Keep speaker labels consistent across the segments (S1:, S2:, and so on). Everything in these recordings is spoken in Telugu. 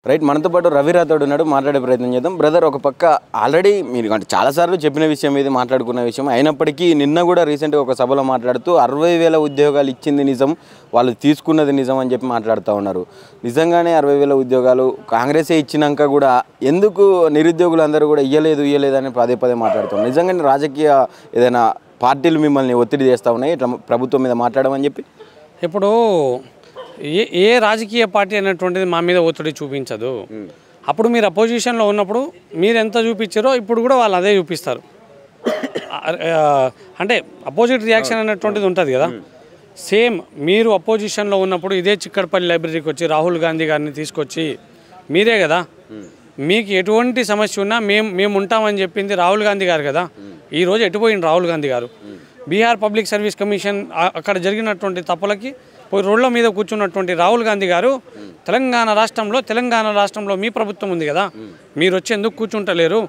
S1: రైట్ మనతో పాటు రవి రాథోడ్ ఉన్నాడు మాట్లాడే ప్రయత్నం చేద్దాం బ్రదర్ ఒక పక్క ఆల్రెడీ మీరు అంటే చాలాసార్లు చెప్పిన విషయం ఇది మాట్లాడుకున్న విషయం అయినప్పటికీ నిన్న కూడా రీసెంట్గా ఒక సభలో మాట్లాడుతూ 60,000 ఉద్యోగాలు ఇచ్చింది నిజం వాళ్ళు తీసుకున్నది నిజం అని చెప్పి మాట్లాడుతూ ఉన్నారు నిజంగానే 60,000 ఉద్యోగాలు కాంగ్రెసే ఇచ్చినాక కూడా ఎందుకు నిరుద్యోగులు అందరూ కూడా ఇయ్యలేదు అని పదే మాట్లాడుతున్నారు నిజంగానే రాజకీయ ఏదైనా పార్టీలు మిమ్మల్ని ఒత్తిడి చేస్తూ ఉన్నాయి ఇట్లా ప్రభుత్వం మీద మాట్లాడమని చెప్పి
S2: ఇప్పుడు ఏ రాజకీయ పార్టీ అనేటువంటిది మా మీద ఒత్తిడి చూపించదు అప్పుడు మీరు అపోజిషన్లో ఉన్నప్పుడు మీరు ఎంత చూపించారో ఇప్పుడు కూడా వాళ్ళు అదే చూపిస్తారు అంటే అపోజిట్ రియాక్షన్ అనేటువంటిది ఉంటుంది కదా సేమ్ మీరు అపోజిషన్లో ఉన్నప్పుడు ఇదే చిక్కడపల్లి లైబ్రరీకి వచ్చి రాహుల్ గాంధీ గారిని తీసుకొచ్చి మీరే కదా మీకు ఎటువంటి సమస్య ఉన్నా మేము ఉంటామని చెప్పింది రాహుల్ గాంధీ గారు కదా ఈరోజు ఎటుపోయింది రాహుల్ గాంధీ గారు బీహార్ పబ్లిక్ సర్వీస్ కమిషన్ అక్కడ జరిగినటువంటి తప్పులకి పోయి రోడ్ల మీద కూర్చున్నటువంటి రాహుల్ గాంధీ గారు తెలంగాణ రాష్ట్రంలో మీ ప్రభుత్వం ఉంది కదా మీరు వచ్చి ఎందుకు కూర్చుంటలేరు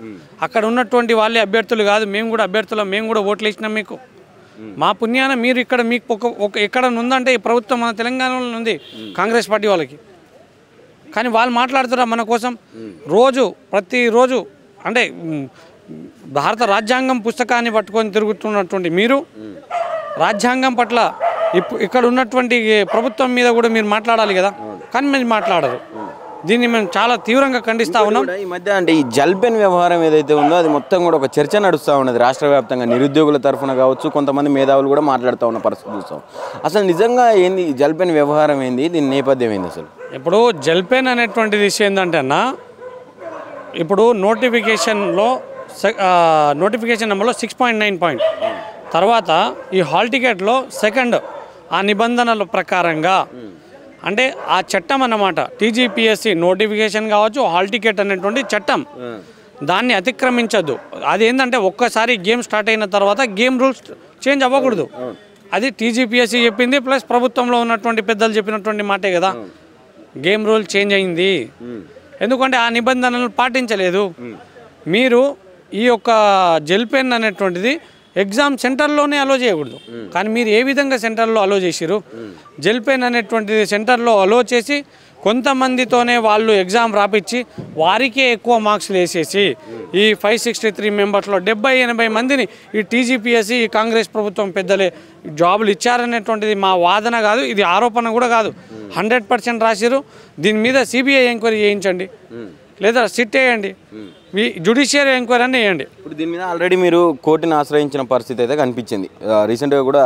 S2: అక్కడ ఉన్నటువంటి వాళ్ళే అభ్యర్థులు కాదు మేము కూడా ఓట్లు వేసినాం మీకు మా పుణ్యాన మీరు ఇక్కడ మీకు ఒక ఎక్కడ ఉందంటే ఈ ప్రభుత్వం మన తెలంగాణలో ఉంది కాంగ్రెస్ పార్టీ వాళ్ళకి కానీ వాళ్ళు మాట్లాడుతారా మన కోసం ప్రతిరోజు అంటే భారత రాజ్యాంగం పుస్తకాన్ని పట్టుకొని తిరుగుతున్నటువంటి మీరు రాజ్యాంగం పట్ల ఇక్కడ ఉన్నటువంటి ప్రభుత్వం మీద కూడా మీరు మాట్లాడాలి కదా కానీ మీరు మాట్లాడరు దీన్ని మేము చాలా తీవ్రంగా ఖండిస్తూ ఉన్నాం
S1: ఈ మధ్య అంటే ఈ జల్పెన్ వ్యవహారం ఏదైతే ఉందో అది మొత్తం కూడా ఒక చర్చ నడుస్తూ ఉన్నది రాష్ట్ర వ్యాప్తంగా నిరుద్యోగుల తరఫున కావచ్చు కొంతమంది మేధావులు కూడా మాట్లాడుతూ ఉన్న పరిస్థితి చూస్తాం అసలు నిజంగా ఏంది జల్పెన్ వ్యవహారం ఏంది దీని నేపథ్యం ఏంది అసలు
S2: ఇప్పుడు జల్పెన్ అనేటువంటి విషయం ఏంటంటే అన్న ఇప్పుడు నోటిఫికేషన్ నెంబర్లో 6.9 తర్వాత ఈ హాల్ టికెట్లో సెకండ్ ఆ నిబంధనల ప్రకారంగా అంటే ఆ చట్టం అన్నమాట టీజీపీఎస్సీ నోటిఫికేషన్ కావచ్చు హాల్ టికెట్ అనేటువంటి చట్టం దాన్ని అతిక్రమించద్దు అది ఏంటంటే ఒక్కసారి గేమ్ స్టార్ట్ అయిన తర్వాత గేమ్ రూల్స్ చేంజ్ అవ్వకూడదు అది టీజీపీఎస్సీ చెప్పింది ప్లస్ ప్రభుత్వంలో ఉన్నటువంటి పెద్దలు చెప్పినటువంటి మాటే కదా గేమ్ రూల్ చేంజ్ అయింది ఎందుకంటే ఆ నిబంధనలు పాటించలేదు మీరు ఈ యొక్క జెల్పెన్ అనేటువంటిది ఎగ్జామ్ సెంటర్లోనే అలో చేయకూడదు కానీ మీరు ఏ విధంగా సెంటర్లో అలో చేసిరు జెల్పెన్ అనేటువంటిది సెంటర్లో అలో చేసి కొంతమందితోనే వాళ్ళు ఎగ్జామ్ రాపిచ్చి వారికే ఎక్కువ మార్క్స్లు వేసేసి ఈ 563 మెంబర్స్లో 70-80 మందిని ఈ టీజీపీఎస్సీ ఈ కాంగ్రెస్ ప్రభుత్వం పెద్దలే జాబులు ఇచ్చారనేటువంటిది మా వాదన కాదు ఇది ఆరోపణ కూడా కాదు 100% రాసిరు దీని మీద సిబిఐ ఎంక్వైరీ చేయించండి లేదా సిట్ వేయండి జ్యుడిషియరీ ఎంక్వైరీ అని వేయండి
S1: ఇప్పుడు దీని మీద ఆల్రెడీ మీరు కోర్టుని ఆశ్రయించిన పరిస్థితి అయితే కనిపించింది రీసెంట్గా కూడా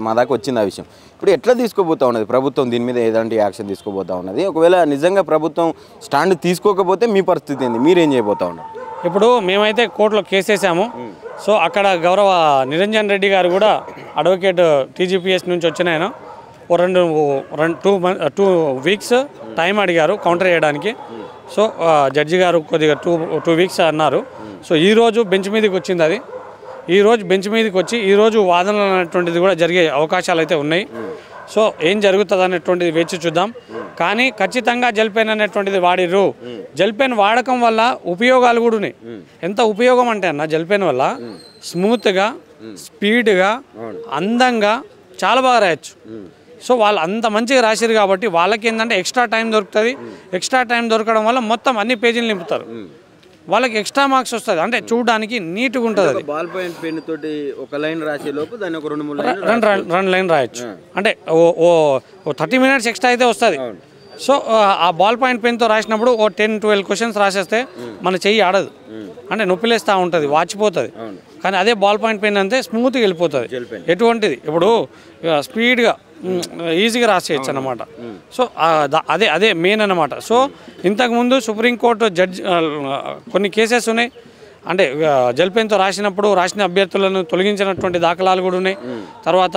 S1: మా దాకా వచ్చింది ఆ విషయం ఇప్పుడు ఎట్లా తీసుకోబోతా ఉన్నది ప్రభుత్వం దీని మీద ఏదంటే యాక్షన్ తీసుకోబోతా ఉన్నది ఒకవేళ నిజంగా ప్రభుత్వం స్టాండ్ తీసుకోకపోతే మీ పరిస్థితి ఏంది మీరేం చేయబోతా ఉన్నారు
S2: ఇప్పుడు మేమైతే కోర్టులో కేసు వేసాము సో అక్కడ గౌరవ నిరంజన్ రెడ్డి గారు కూడా అడ్వకేట్ టీజీపీఎస్ నుంచి వచ్చిన ఆయన టూ వీక్స్ టైం అడిగారు కౌంటర్ చేయడానికి సో జడ్జి గారు కొద్దిగా టూ వీక్స్ అన్నారు సో ఈరోజు బెంచ్ మీదకి వచ్చింది అది ఈరోజు బెంచ్ మీదకి వచ్చి ఈరోజు వాదనలు అనేటువంటిది కూడా జరిగే అవకాశాలు అయితే ఉన్నాయి సో ఏం జరుగుతుంది అనేటువంటిది వేచి చూద్దాం కానీ ఖచ్చితంగా జల్పెన్ అనేటువంటిది వాడిర్రు జల్పెన్ వాడకం వల్ల ఉపయోగాలు కూడా ఉన్నాయి ఎంత ఉపయోగం అంటే అన్న జల్పెన్ వల్ల స్మూత్గా స్పీడ్గా అందంగా చాలా బాగా రాయొచ్చు సో వాళ్ళు అంత మంచిగా రాశారు కాబట్టి వాళ్ళకి ఏంటంటే ఎక్స్ట్రా టైం దొరుకుతుంది ఎక్స్ట్రా టైం దొరకడం వల్ల మొత్తం అన్ని పేజీలు నింపుతారు వాళ్ళకి ఎక్స్ట్రా మార్క్స్ వస్తుంది అంటే చూడడానికి నీట్గా ఉంటుంది అది
S1: బాల్ పాయింట్ పెన్ తోటి ఒక లైన్ రాసే లోపు దాన్ని ఒక
S2: 2-3 లైన్ రాయొచ్చు అంటే ఓ 30 మినిట్స్ ఎక్స్ట్రా అయితే వస్తుంది సో ఆ బాల్ పాయింట్ పెన్తో రాసినప్పుడు ఓ 10-12 క్వశ్చన్స్ రాసేస్తే మన చెయ్యి ఆడదు అంటే నొప్పిలేస్తూ ఉంటుంది వాచిపోతుంది కానీ అదే బాల్ పాయింట్ పెన్ అంతే స్మూత్గా వెళ్ళిపోతుంది ఎటువంటిది ఇప్పుడు స్పీడ్గా ఈజీగా రాసేయచ్చు అన్నమాట సో అదే మెయిన్ అన్నమాట సో ఇంతకుముందు సుప్రీంకోర్టు జడ్జి కొన్ని కేసెస్ ఉన్నాయి అంటే జల్పెన్తో రాసిన అభ్యర్థులను తొలగించినటువంటి దాఖలాలు కూడా ఉన్నాయి తర్వాత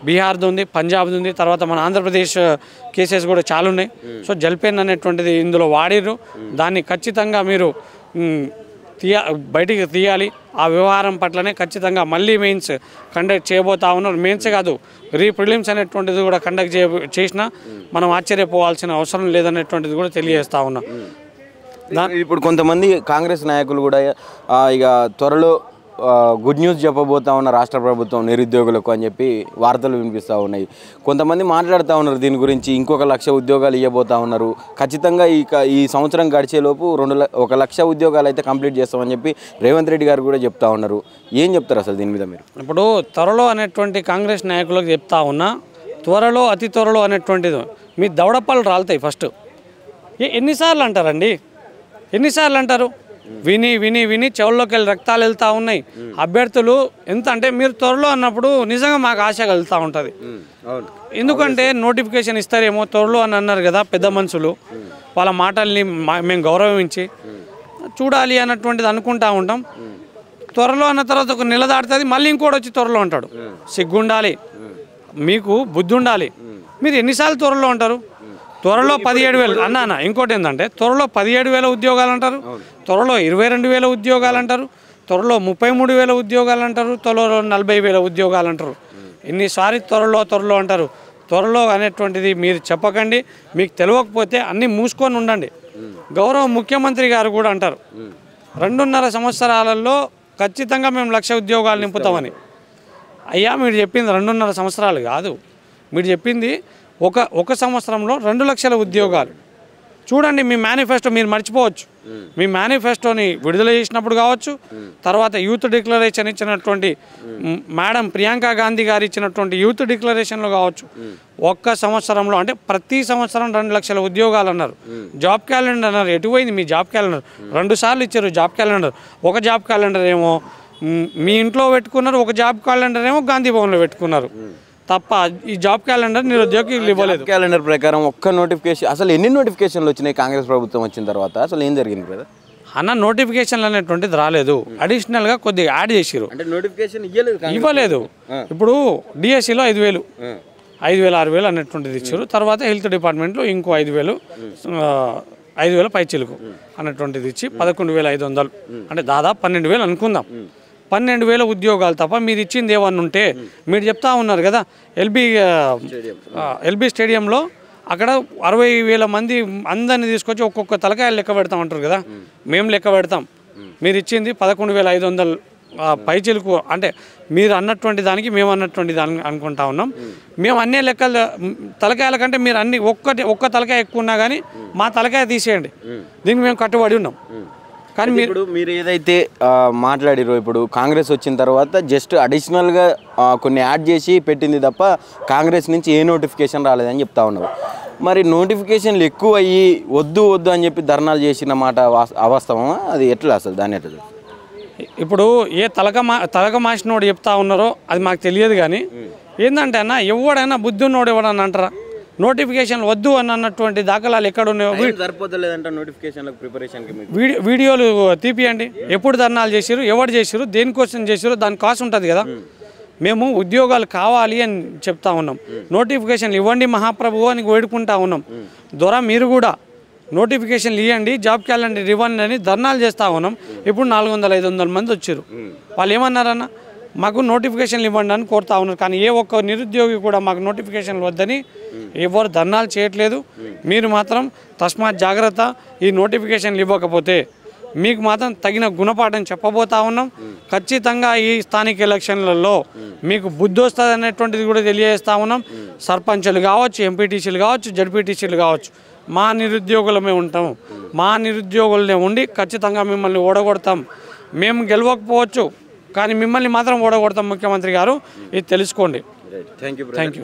S2: బీహార్ది ఉంది పంజాబ్ది ఉంది తర్వాత మన ఆంధ్రప్రదేశ్ కేసెస్ కూడా చాలా ఉన్నాయి సో జల్పెన్ అనేటువంటిది ఇందులో వాడిర్రు దాన్ని ఖచ్చితంగా మీరు బయటికి తీయాలి ఆ వ్యవహారం పట్లనే ఖచ్చితంగా మళ్ళీ మెయిన్స్ కండక్ట్ చేయబోతా ఉన్నారు మెయిన్స్ కాదు ప్రిలిమ్స్ అనేటువంటిది కూడా కండక్ట్ చేసినా మనం ఆశ్చర్యపోవాల్సిన అవసరం లేదనేటువంటిది కూడా తెలియజేస్తూ ఉన్నాం
S1: ఇప్పుడు కొంతమంది కాంగ్రెస్ నాయకులు కూడా ఇక త్వరలో గుడ్ న్యూస్ చెప్పబోతా ఉన్న రాష్ట్ర ప్రభుత్వం నిరుద్యోగులకు అని చెప్పి వార్తలు వినిపిస్తూ ఉన్నాయి. కొంతమంది మాట్లాడుతూ ఉన్నారు దీని గురించి, ఇంకొక 1,00,000 ఉద్యోగాలు ఇవ్వబోతా ఉన్నారు. ఖచ్చితంగా ఈ సంవత్సరం గడిచేలోపు 1,00,000 ఉద్యోగాలు అయితే కంప్లీట్ చేస్తామని చెప్పి రేవంత్ రెడ్డి గారు కూడా చెప్తా ఉన్నారు. ఏం చెప్తారు అసలు దీని మీద మీరు?
S2: ఇప్పుడు త్వరలో అనేటువంటి కాంగ్రెస్ నాయకులకు చెప్తా ఉన్నా, త్వరలో అతి త్వరలో అనేటువంటిది మీ దవడపాలు రాలుతాయి. ఫస్ట్ ఎన్నిసార్లు అంటారండి, ఎన్నిసార్లు అంటారు? విని విని విని చెవుల్లోకి వెళ్ళి రక్తాలు వెళ్తూ ఉన్నాయి. అభ్యర్థులు ఎంత అంటే మీరు త్వరలో అన్నప్పుడు నిజంగా మాకు ఆశ కలుగుతూ ఉంటుంది. ఎందుకంటే నోటిఫికేషన్ ఇస్తారేమో త్వరలో అని అన్నారు కదా పెద్ద మనుషులు. వాళ్ళ మాటల్ని మేము గౌరవించి చూడాలి అన్నటువంటిది అనుకుంటా ఉంటాం. త్వరలో అన్న తర్వాత ఒక నెల దాటుతుంది, మళ్ళీ ఇంకోటి వచ్చి త్వరలో అంటాడు. సిగ్గుండాలి, మీకు బుద్ధి ఉండాలి. మీరు ఎన్నిసార్లు త్వరలో అంటారు? త్వరలో 17,000 అన్నా. ఇంకోటి ఏంటంటే త్వరలో 17,000 ఉద్యోగాలు అంటారు, త్వరలో 22,000 ఉద్యోగాలు అంటారు, త్వరలో 33,000 ఉద్యోగాలు అంటారు, త్వరలో 40,000 ఉద్యోగాలు అంటారు. ఎన్నిసార్లు త్వరలో అంటారు? త్వరలో అనేటువంటిది మీరు చెప్పకండి. మీకు తెలియకపోతే అన్నీ మూసుకొని ఉండండి. గౌరవ ముఖ్యమంత్రి గారు కూడా అంటారు 2.5 సంవత్సరాలలో ఖచ్చితంగా మేము 1,00,000 ఉద్యోగాలు నింపుతామని. అయ్యా మీరు చెప్పింది 2.5 సంవత్సరాలు కాదు, మీరు చెప్పింది ఒక సంవత్సరంలో 2,00,000 ఉద్యోగాలు. చూడండి మీ మేనిఫెస్టో, మీరు మర్చిపోవచ్చు. మీ మేనిఫెస్టోని విడుదల చేసినప్పుడు కావచ్చు, తర్వాత యూత్ డిక్లరేషన్ ఇచ్చినటువంటి మేడం ప్రియాంక గాంధీ గారు ఇచ్చినటువంటి యూత్ డిక్లరేషన్లో కావచ్చు, ఒక్క సంవత్సరంలో అంటే ప్రతి సంవత్సరం 2,00,000 ఉద్యోగాలు అన్నారు. జాబ్ క్యాలెండర్ అన్నారు. ఎటుపోయింది మీ జాబ్ క్యాలెండర్? 2 సార్లు ఇచ్చారు జాబ్ క్యాలెండర్. ఒక జాబ్ క్యాలెండర్ ఏమో మీ ఇంట్లో పెట్టుకున్నారు, ఒక జాబ్ క్యాలెండర్ ఏమో గాంధీ భవన్లో పెట్టుకున్నారు తప్ప ఈ జాబ్ క్యాలెండర్ నిరుద్యోగికి ఇవ్వలేదు.
S1: క్యాలెండర్ ప్రకారం ఒక్క నోటిఫికేషన్, అసలు ఎన్ని నోటిఫికేషన్లు వచ్చినాయి కాంగ్రెస్ ప్రభుత్వం వచ్చిన తర్వాత? అసలు ఏం జరిగింది కదా
S2: అన్న? నోటిఫికేషన్లు అనేటువంటిది రాలేదు, అడిషనల్గా కొద్దిగా యాడ్ చేసిరు.
S1: అంటే నోటిఫికేషన్
S2: ఇవ్వలేదు. ఇప్పుడు డిఎస్సిలో 5,000, 6,000 అనేటువంటిది ఇచ్చారు. తర్వాత హెల్త్ డిపార్ట్మెంట్లో ఇంకో 5,000 పైచిలుకు అనేటువంటిది ఇచ్చి 11,500 అంటే దాదాపు 12,000 అనుకుందాం. 12,000 ఉద్యోగాలు తప్ప మీరు ఇచ్చింది ఏమన్నా ఉంటే మీరు చెప్తా ఉన్నారు కదా. ఎల్బీ స్టేడియంలో అక్కడ 60,000 మంది అందరినీ తీసుకొచ్చి ఒక్కొక్క తలకాయలు లెక్క పెడతాం అంటారు కదా. మేము లెక్క పెడతాం. మీరు ఇచ్చింది 11,500 పైచిలకు. అంటే మీరు అన్నటువంటి దానికి మేము అన్నటువంటి దానికి అనుకుంటా ఉన్నాం. మేము అన్ని లెక్కలు తలకాయల కంటే మీరు అన్ని ఒక్క తలకాయ ఎక్కువ ఉన్నా కానీ మా తలకాయ తీసేయండి, దీనికి మేము కట్టుబడి ఉన్నాం. కానీ
S1: మీరు ఏదైతే మాట్లాడిరో ఇప్పుడు కాంగ్రెస్ వచ్చిన తర్వాత జస్ట్ అడిషనల్గా కొన్ని యాడ్ చేసి పెట్టింది తప్ప కాంగ్రెస్ నుంచి ఏ నోటిఫికేషన్ రాలేదని చెప్తా ఉన్నారు. మరి నోటిఫికేషన్లు ఎక్కువ అయ్యి వద్దు అని చెప్పి ధర్నాలు చేసిన మాట అవాస్తవమా? అది ఎట్లా అసలు దాన్ని ఎట్లా?
S2: ఇప్పుడు ఏ తలక మాసినోడు చెప్తా ఉన్నారో అది మాకు తెలియదు. కానీ ఏంటంటే అన్న, ఎవడైనా బుద్ధి ఉన్నోడు ఎవడన్నా అంటారా? నోటిఫికేషన్ వద్దు అని అన్నటువంటి దాఖలాలు ఎక్కడ ఉన్నాయో వీడియోలు తీపియండి. ఎప్పుడు ధర్నాలు చేసిరు, ఎవరు చేసిరు, దేనికోసం చేసిరు, దాని కాస్ట్ ఉంటుంది కదా. మేము ఉద్యోగాలు కావాలి అని చెప్తా ఉన్నాం. నోటిఫికేషన్లు ఇవ్వండి మహాప్రభు అని వేడుకుంటా ఉన్నాం. ద్వారా మీరు కూడా నోటిఫికేషన్లు ఇవ్వండి, జాబ్ క్యాలెండర్ ఇవ్వండి అని ధర్నాలు చేస్తూ ఉన్నాం. ఇప్పుడు 400-500 మంది వచ్చారు. వాళ్ళు ఏమన్నారన్న, మాకు నోటిఫికేషన్లు ఇవ్వండి అని కోరుతా ఉన్నారు. కానీ ఏ ఒక్క నిరుద్యోగి కూడా మాకు నోటిఫికేషన్లు వద్దని ఎవరు ధర్నాలు చేయట్లేదు. మీరు మాత్రం తస్మాత్ జాగ్రత్త. ఈ నోటిఫికేషన్లు ఇవ్వకపోతే మీకు మాత్రం తగిన గుణపాఠం చెప్పబోతా ఉన్నాం. ఖచ్చితంగా ఈ స్థానిక ఎలక్షన్లలో మీకు బుద్ధి వస్తుంది అనేటువంటిది కూడా తెలియజేస్తూ ఉన్నాం. సర్పంచులు కావచ్చు, ఎంపీటీసీలు కావచ్చు, జడ్పీటీసీలు కావచ్చు, మా నిరుద్యోగులమే ఉంటాం. మా నిరుద్యోగులనే ఉండి ఖచ్చితంగా మిమ్మల్ని ఓడగొడతాం. మేము గెలవకపోవచ్చు కానీ మిమ్మల్ని మాత్రం ఓడగొడతాం ముఖ్యమంత్రి గారు, ఇది తెలుసుకోండి.
S1: Thank you.